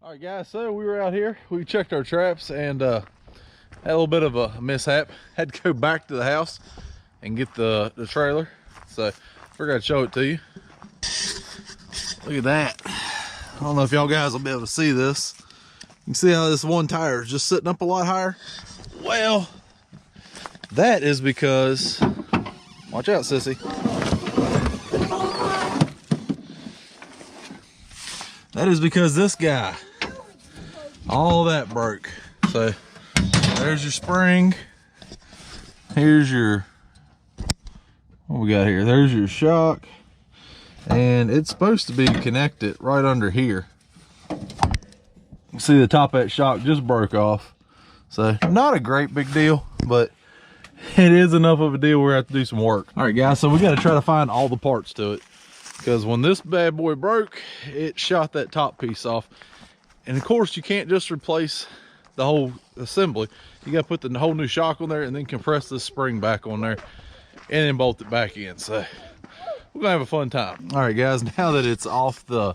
All right, guys, so we were out here. We checked our traps and had a little bit of a mishap. Had to go back to the house and get the trailer. So we're gonna show it to you. Look at that. I don't know if y'all guys will be able to see this. You can see how this one tire is just sitting up a lot higher. Well, that is because, watch out, sissy. That is because this guy, all that broke. So there's your spring. Here's your, what we got here? There's your shock. And it's supposed to be connected right under here. You see the top of that shock just broke off. So not a great big deal, but it is enough of a deal where we have to do some work. All right, guys, so we got to try to find all the parts to it, because when this bad boy broke, it shot that top piece off. And of course, you can't just replace the whole assembly. You got to put the whole new shock on there and then compress this spring back on there and then bolt it back in. So we're gonna have a fun time. All right, guys, now that it's off the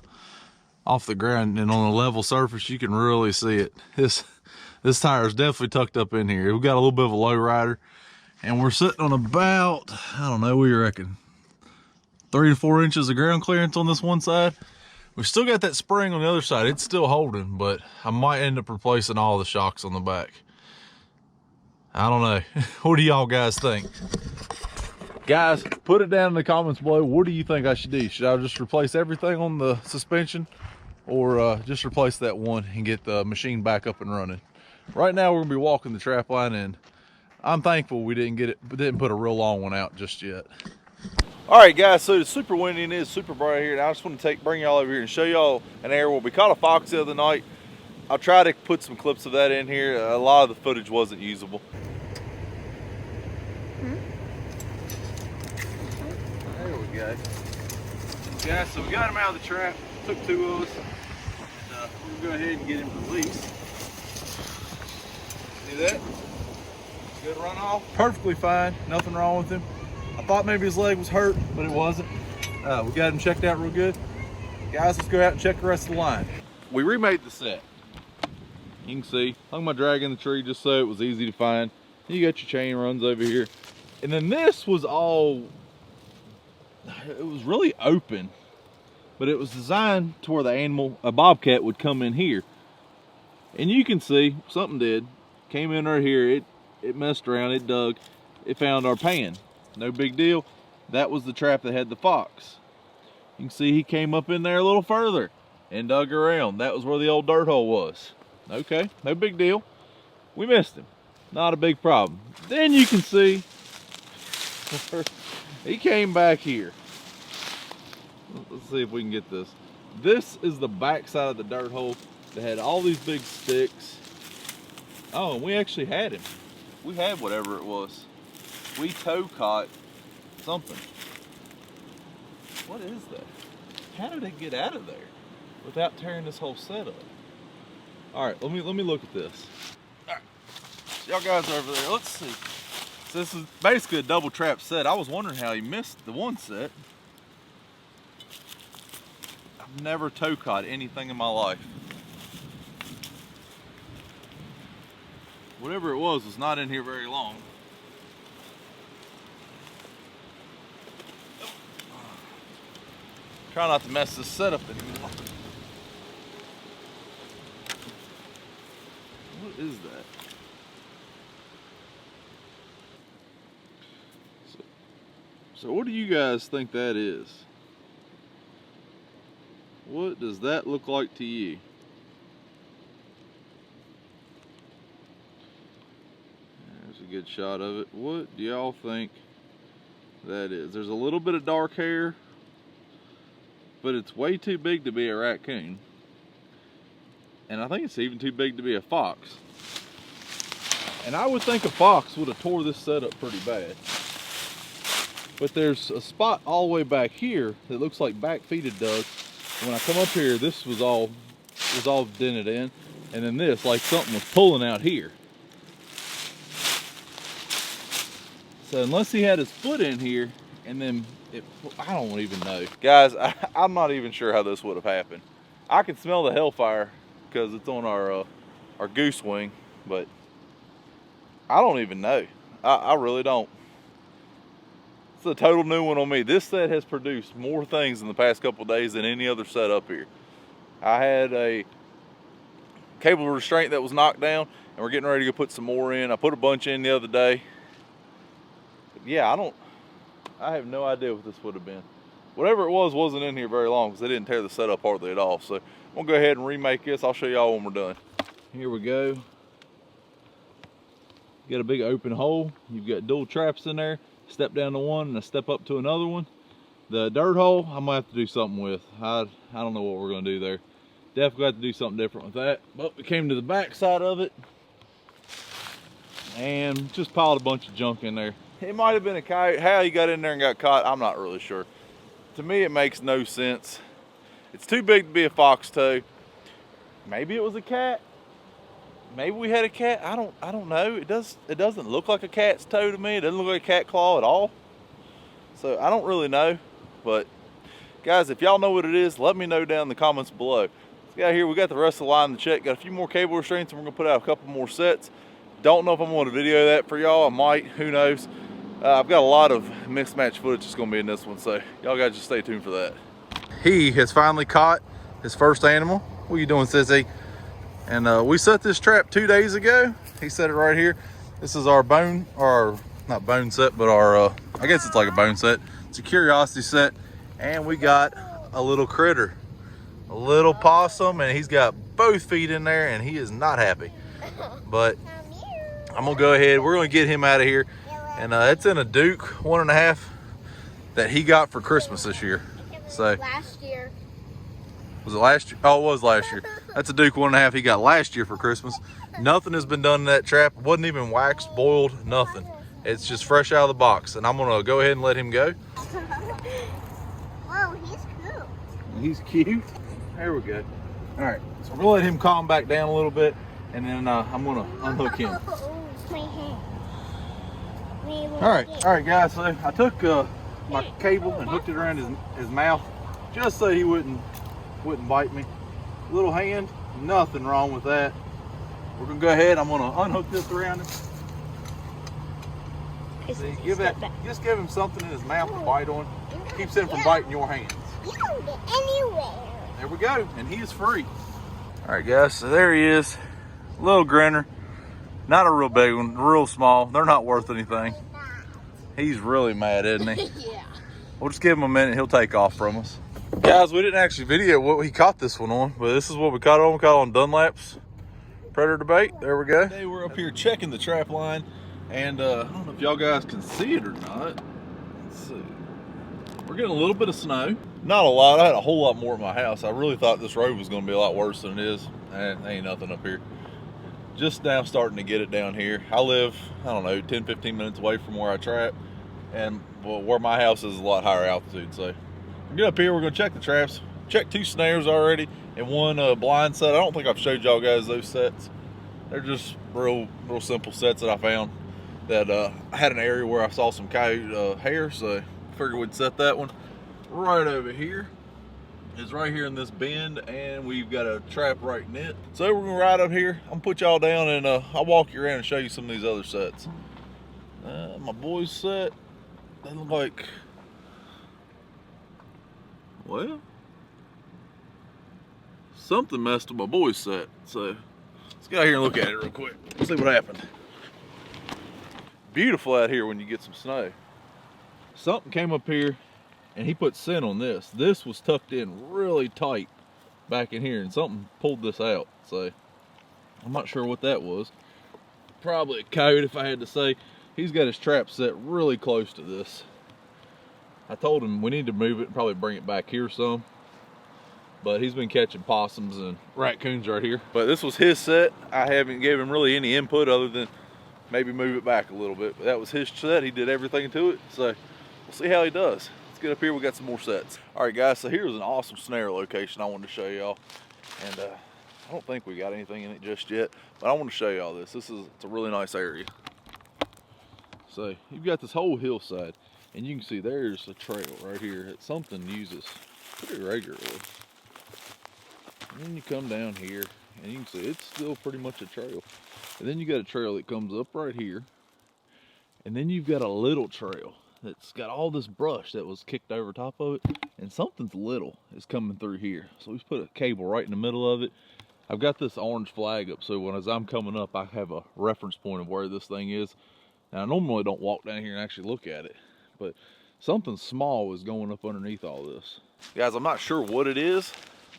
ground and on a level surface, you can really see it. This tire is definitely tucked up in here. We've got a little bit of a low rider, and we're sitting on about, I don't know, what do you reckon, 3 to 4 inches of ground clearance on this one side. We've still got that spring on the other side. It's still holding, but I might end up replacing all the shocks on the back. I don't know. What do y'all guys think? Guys, put it down in the comments below. What do you think I should do? Should I just replace everything on the suspension, or just replace that one and get the machine back up and running? Right now, we're gonna be walking the trap line, and I'm thankful we didn't put a real long one out just yet. All right, guys, so it's super windy and it's super bright here, and I just want to bring y'all over here and show y'all an area where we caught a fox the other night. I'll try to put some clips of that in here. A lot of the footage wasn't usable. There we go. Guys, so we got him out of the trap. Took 2 of us. We'll go ahead and get him released. See that? Good run off. Perfectly fine. Nothing wrong with him. I thought maybe his leg was hurt, but it wasn't. We got him checked out real good. Guys, let's go out and check the rest of the line. We remade the set. You can see, hung my drag in the tree just so it was easy to find. You got your chain runs over here. And then this was all, it was really open, but it was designed to where the animal, a bobcat, would come in here. And you can see, something did. Came in right here, it messed around, it dug, it found our pan. No big deal. That was the trap that had the fox. You can see he came up in there a little further and dug around. That was where the old dirt hole was. Okay, no big deal. We missed him. Not a big problem. Then you can see he came back here. Let's see if we can get this. This is the back side of the dirt hole that had all these big sticks. Oh, and we actually had him. We had whatever it was. We toe caught something. What is that? How did it get out of there without tearing this whole set up? All right, let me look at this. All right, y'all guys are over there. Let's see. So this is basically a double trap set. I was wondering how he missed the one set. I've never toe caught anything in my life. Whatever it was not in here very long. Try not to mess this setup anymore. What is that? So what do you guys think that is? What does that look like to you? There's a good shot of it. What do y'all think that is? There's a little bit of dark hair, but it's way too big to be a raccoon. And I think it's even too big to be a fox. And I would think a fox would have tore this setup pretty bad. But there's a spot all the way back here that looks like back feet had dug. When I come up here, this was all dented in. And then this, like something was pulling out here. So unless he had his foot in here, and then I don't even know. Guys, I'm not even sure how this would have happened. I can smell the hellfire because it's on our goose wing, but I don't even know. I really don't. It's a total new one on me. This set has produced more things in the past couple of days than any other set up here. I had a cable restraint that was knocked down, and we're getting ready to go put some more in. I put a bunch in the other day. But yeah, I have no idea what this would have been. Whatever it was wasn't in here very long because they didn't tear the setup hardly at all. So I'm gonna go ahead and remake this. I'll show y'all when we're done. Here we go. You got a big open hole. You've got dual traps in there. Step down to one and a step up to another one. The dirt hole, I'm gonna have to do something with. I don't know what we're gonna do there. Definitely have to do something different with that. But we came to the back side of it and just piled a bunch of junk in there. It might have been a coyote. How he got in there and got caught, I'm not really sure. To me, it makes no sense. It's too big to be a fox toe. Maybe it was a cat. Maybe we had a cat. I don't know. It doesn't look like a cat's toe to me. It doesn't look like a cat claw at all. So I don't really know. But guys, if y'all know what it is, let me know down in the comments below. Got here, we got the rest of the line to check. Got a few more cable restraints, and we're gonna put out a couple more sets. Don't know if I'm gonna video that for y'all. I might. Who knows? I've got a lot of mismatched footage that's gonna be in this one, so y'all gotta just stay tuned for that. He has finally caught his first animal. What are you doing, Sissy? And we set this trap 2 days ago. He set it right here. This is our bone, or not bone set, but our, I guess it's like a bone set. It's a curiosity set. And we got a little critter, a little possum, and he's got both feet in there and he is not happy. But I'm gonna go ahead, we're gonna get him out of here. And it's in a Duke 1.5 that he got for Christmas this year. So last year. Was it last year? Oh, it was last year. That's a Duke 1.5 he got last year for Christmas. Nothing has been done in that trap. It wasn't even waxed, boiled, nothing. It's just fresh out of the box. And I'm gonna go ahead and let him go. Whoa, he's cool. He's cute. There we go. All right, so we'll let him calm back down a little bit, and then I'm gonna unhook him. My hand. All right, guys. So I took my cable and hooked it around his mouth, just so he wouldn't bite me. Little hand, nothing wrong with that. We're gonna go ahead. I'm gonna unhook this around him. See, just give him something in his mouth to bite on. Keeps him from biting your hands. You can get anywhere. There we go, and he is free. All right, guys, so there he is. Little grinner. Not a real big one, real small. They're not worth anything. He's really mad, isn't he? Yeah. We'll just give him a minute, he'll take off from us. Guys, we didn't actually video what he caught this one on, but this is what we caught it on. We caught it on Dunlap's predator bait. There we go. Today we're up here checking the trap line, and I don't know if y'all guys can see it or not. Let's see. We're getting a little bit of snow. Not a lot. I had a whole lot more at my house. I really thought this road was going to be a lot worse than it is. And ain't nothing up here. Just now starting to get it down here. I live, I don't know, 10, 15 minutes away from where I trap. And well, where my house is a lot higher altitude. So we get up here, we're going to check the traps. Checked 2 snares already and 1 blind set. I don't think I've showed y'all guys those sets. They're just real simple sets that I found. That I had an area where I saw some coyote hair, so I figured we'd set that one. Right over here is right here in this bend, and we've got a trap right in it. So we're gonna ride up here. I'm gonna put y'all down, and I'll walk you around and show you some of these other sets. My boys set, they look like, well, something messed with my boys set. So let's get out here and look at it real quick. Let's see what happened. Beautiful out here when you get some snow. Something came up here and he put scent on this. This was tucked in really tight back in here, and something pulled this out. So I'm not sure what that was. Probably a coyote if I had to say. He's got his trap set really close to this. I told him we need to move it and probably bring it back here some. But he's been catching possums and raccoons right here. But this was his set. I haven't gave him really any input other than maybe move it back a little bit. But that was his set. He did everything to it. So we'll see how he does. Get up here, we got some more sets. All right, guys, so here's an awesome snare location I wanted to show y'all. And I don't think we got anything in it just yet, but I want to show y'all this. It's a really nice area. So you've got this whole hillside, and you can see there's a trail right here that something uses pretty regularly. And then you come down here, And you can see it's still pretty much a trail. And then you got a trail that comes up right here. And then you've got a little trail that's got all this brush that was kicked over top of it. And something's little is coming through here. So we put a cable right in the middle of it. I've got this orange flag up, so as I'm coming up, I have a reference point of where this thing is. Now, I normally don't walk down here and actually look at it, but something small is going up underneath all this. Guys, I'm not sure what it is,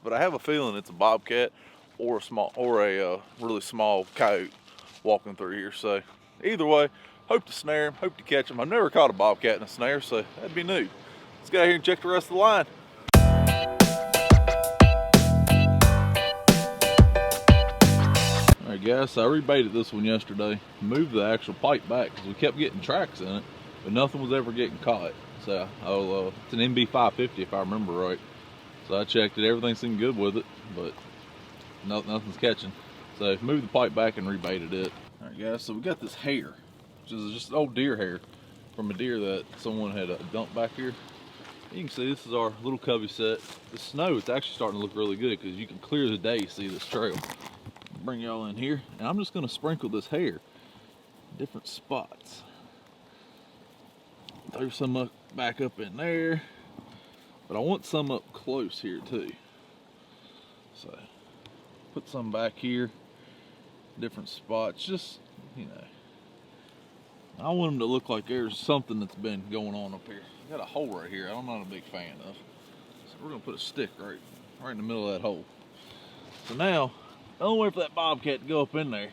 but I have a feeling it's a bobcat or a really small coyote walking through here. So either way, hope to snare him, hope to catch him. I've never caught a bobcat in a snare, so that'd be new. Let's get out here and check the rest of the line. Alright guys, so I rebaited this one yesterday, moved the actual pipe back because we kept getting tracks in it, but nothing was ever getting caught. So it's an MB 550 if I remember right. So I checked it, everything seemed good with it, but nothing's catching. So moved the pipe back and rebaited it. Alright guys, so we got this hair, which is just old deer hair from a deer that someone had dumped back here. You can see this is our little cubby set. The snow, it's actually starting to look really good because you can clear the day see this trail. Bring y'all in here, and I'm just going to sprinkle this hair in different spots. Throw some back up in there, but I want some up close here too. So put some back here, different spots, just, you know, I want them to look like there's something that's been going on up here. Got a hole right here I'm not a big fan of, so we're going to put a stick right in the middle of that hole. So now the only way for that bobcat to go up in there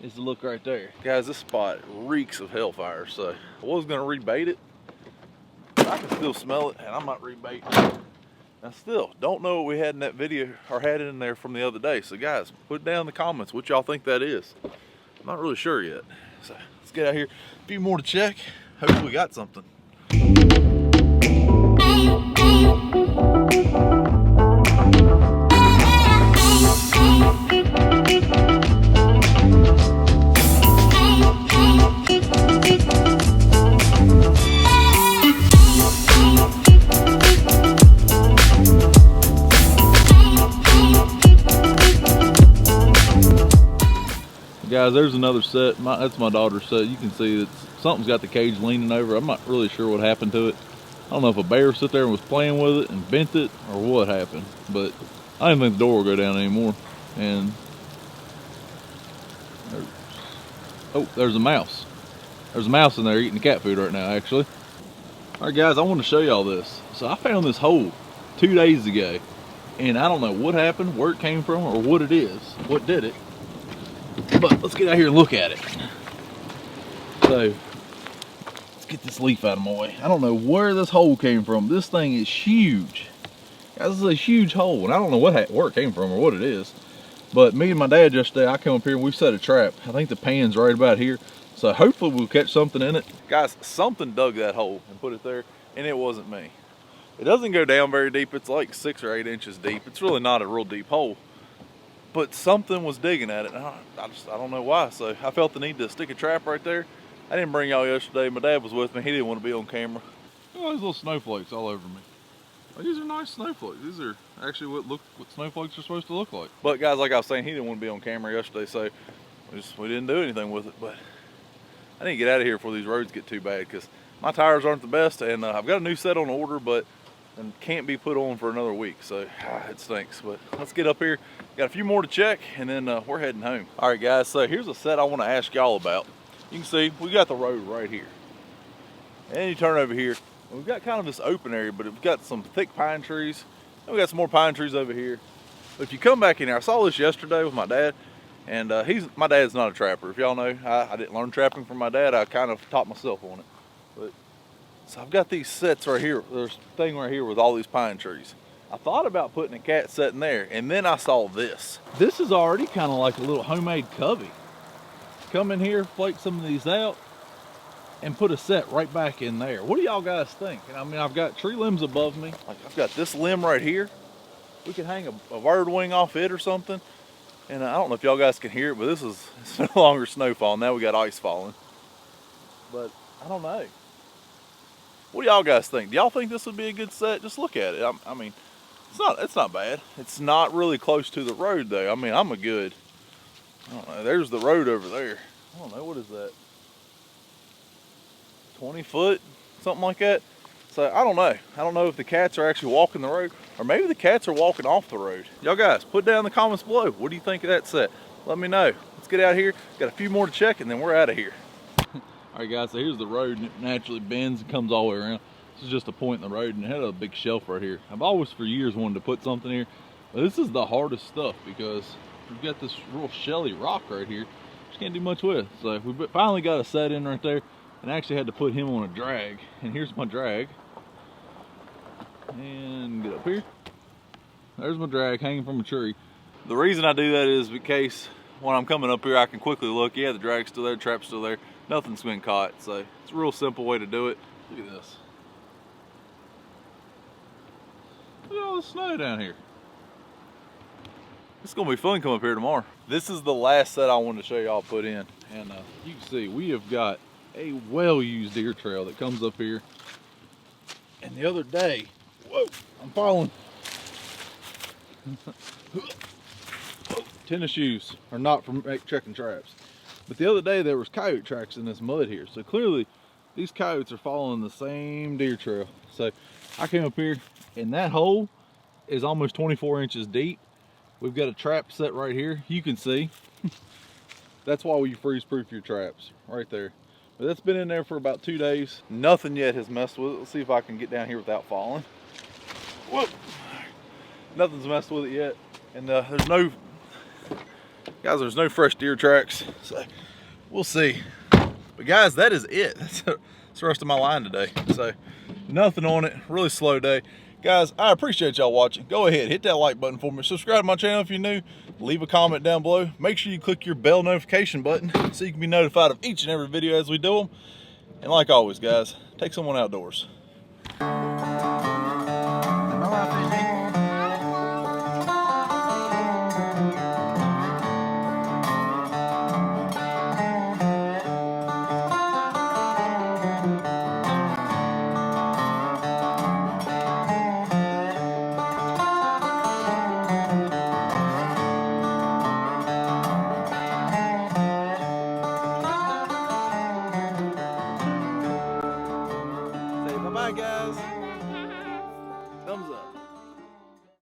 is to look right there. Guys, this spot reeks of hellfire, so I was gonna rebait it. I can still smell it, and I might rebait it. I still don't know what we had in that video, or had in there from the other day. So guys, put down in the comments what y'all think that is. I'm not really sure yet. So let's get out here. A few more to check. Hopefully we got something. Guys, there's another set. That's my daughter's set. You can see that something's got the cage leaning over. I'm not really sure what happened to it. I don't know if a bear sit there and was playing with it and bent it or what happened, but I didn't think the door will go down anymore. And there's a mouse. There's a mouse in there eating the cat food right now, actually. All right, guys, I want to show y'all this. So I found this hole 2 days ago, and I don't know what happened, where it came from, or what it is, what did it. But let's get out here and look at it. So let's get this leaf out of my way. I don't know where this hole came from. This thing is huge. Guys, this is a huge hole, and I don't know where it came from or what it is. But me and my dad yesterday, I come up here and we set a trap. I think the pan's right about here. So hopefully we'll catch something in it. Guys, something dug that hole and put it there, and it wasn't me. It doesn't go down very deep. It's like 6 or 8 inches deep. It's really not a real deep hole. But something was digging at it. I don't know why. So I felt the need to stick a trap right there. I didn't bring y'all yesterday. My dad was with me. He didn't want to be on camera. Look at all these little snowflakes all over me. Oh, these are nice snowflakes. These are actually what snowflakes are supposed to look like. But guys, like I was saying, he didn't want to be on camera yesterday, so we didn't do anything with it. But I need to get out of here before these roads get too bad, because my tires aren't the best, and I've got a new set on order, but and can't be put on for another week, so it stinks. But let's get up here. Got a few more to check, and then we're heading home. All right, guys, so here's a set I want to ask y'all about. You can see we got the road right here, and you turn over here, and we've got kind of this open area, but we've got some thick pine trees, and we got some more pine trees over here. But if you come back in here, I saw this yesterday with my dad, and my dad's not a trapper. If y'all know, I didn't learn trapping from my dad. I kind of taught myself on it. But so I've got these sets right here. There's a thing right here with all these pine trees. I thought about putting a cat set in there, and then I saw this. This is already kind of like a little homemade cubby. Come in here, flake some of these out, and put a set right back in there. What do y'all guys think? And I mean, I've got tree limbs above me. Like I've got this limb right here. We could hang a bird wing off it or something. And I don't know if y'all guys can hear it, but it's no longer snowfall. Now we got ice falling. But I don't know. What do y'all guys think? Do y'all think this would be a good set? Just look at it. I mean, It's not bad. It's not really close to the road though. I mean, I don't know, there's the road over there. I don't know, what is that? 20 foot, something like that. So I don't know. I don't know if the cats are actually walking the road, or maybe the cats are walking off the road. Y'all guys, put down in the comments below. What do you think of that set? Let me know. Let's get out of here. Got a few more to check and then we're out of here. All right guys, so here's the road, and it naturally bends and comes all the way around. This is just a point in the road, and it had a big shelf right here. I've always for years wanted to put something here, but this is the hardest stuff because we've got this real shelly rock right here. Just can't do much with. So we finally got a set in right there, and I actually had to put him on a drag. And here's my drag. And get up here. There's my drag hanging from a tree. The reason I do that is in case when I'm coming up here I can quickly look, yeah, the drag's still there, the trap's still there, nothing's been caught. So it's a real simple way to do it. Look at this. Look at all the snow down here. It's gonna be fun coming up here tomorrow. This is the last set I wanted to show y'all put in. And you can see we have got a well-used deer trail that comes up here. And the other day, whoa, I'm falling. Tennis shoes are not for checking traps. But the other day there was coyote tracks in this mud here. So clearly these coyotes are following the same deer trail. So I came up here and that hole is almost 24 inches deep. We've got a trap set right here. You can see. That's why you freeze proof your traps right there. But that's been in there for about 2 days. Nothing yet has messed with it. Let's see if I can get down here without falling. Whoa. Nothing's messed with it yet. And there's no fresh deer tracks. So we'll see. But guys, that is it. That's the rest of my line today. So nothing on it, really slow day. Guys, I appreciate y'all watching. Go ahead, hit that like button for me. Subscribe to my channel if you're new. Leave a comment down below. Make sure you click your bell notification button so you can be notified of each and every video as we do them. And like always, guys, take someone outdoors.